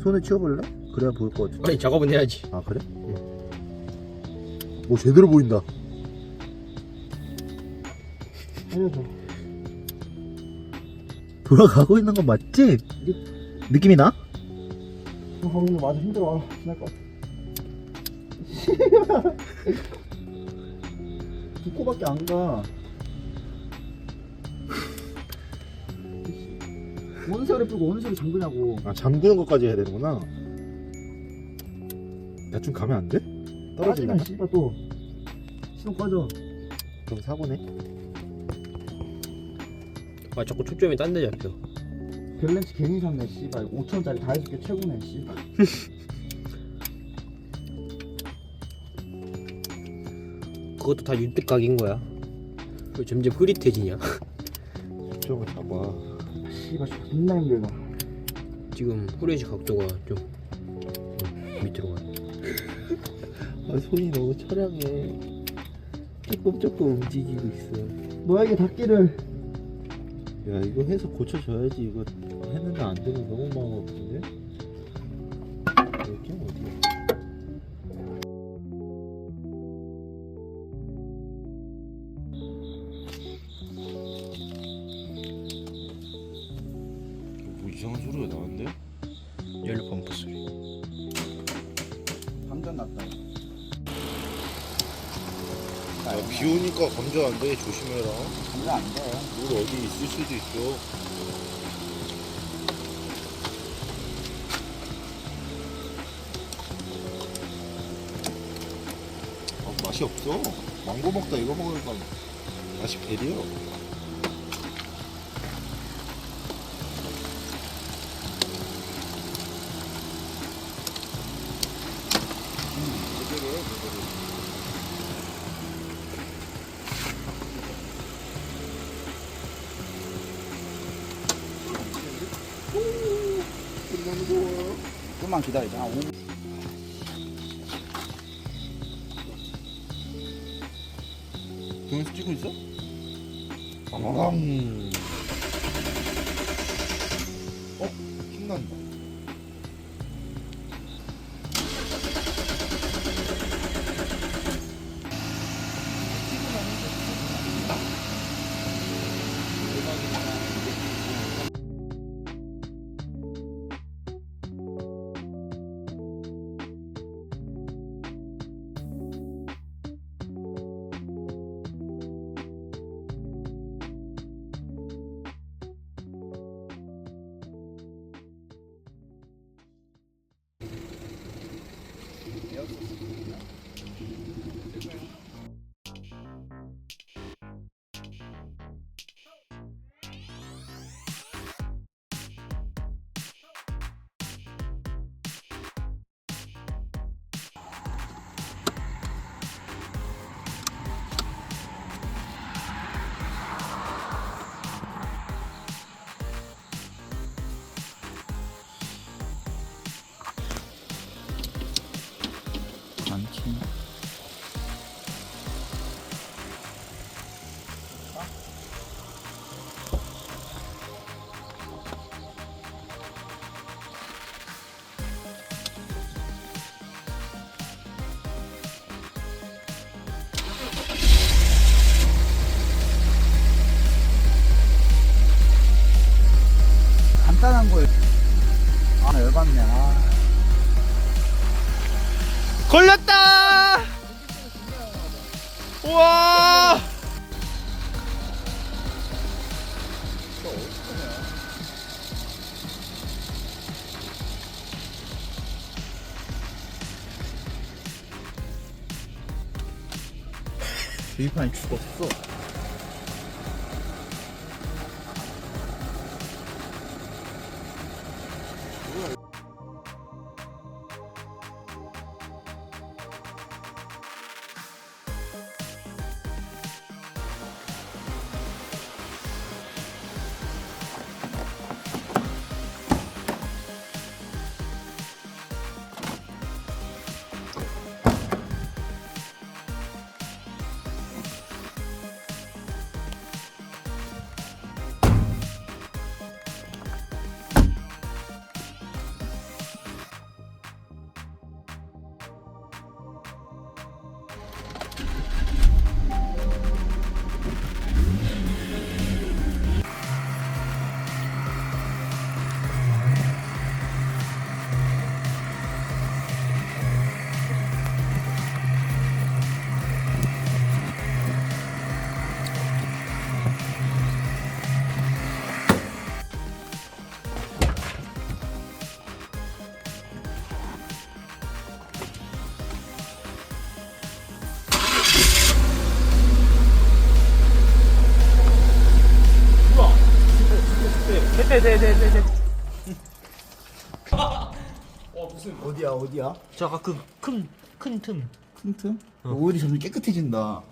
손을 치워볼래? 그래야 보일 것 같은데. 아니 작업은 해야지. 아 그래? 오 제대로 보인다. 알려줘. 돌아가고 있는 건 맞지? 느낌이 나? 방금 맞아 힘들어. 지날 것 같아. 두 코밖에 안 가. 온수를 풀고 온수를 잠그냐고. 아 잠그는 것까지 해야 되는구나. 대충 가면 안 돼? 떨어지려나? 떨어지면 씨발 또 시동 꺼져. 그럼 사고네. 아 자꾸 초점이 딴 데 잡혀. 밸런스 괜히 샀네 씨발. 5천원짜리 다 해줄게 최고네 씨발. 그것도 다 윤택각인 거야. 왜 점점 흐릿해지냐? 초점을 잡아. 씨발 존나 힘들다. 지금 후레쉬 각도가 좀 밑으로 가. 아 손이 너무 처량해. 조금 움직이고 있어. 너에게 닿기를. 야 이거 해서 고쳐줘야지. 이거 했는데 안 되면 너무 마음 아픈데? 여기 어디야? 뭐 이상한 소리가 나는데? 연료 펌프 소리. 감전 났다. 야, 비 오니까 감전 안 돼. 조심해라. 감전 안 돼. 물 어디 있을 수도 있어. 아, 맛이 없어. 망고 먹다 이거 먹으니까 맛이 배려. 제대로 해, 제대로. 끝나는 좋아. 좀만 기다리자. 아, 동영상 찍고 있어? 신난다. 많지. 간단한 거에 아 열받네. 아. 걸렸다! 우와! 유리판이 죽었어. 돼. 어디야 어디야? 저 아까 큰 틈. 틈틈? 오일이 점점 깨끗해진다.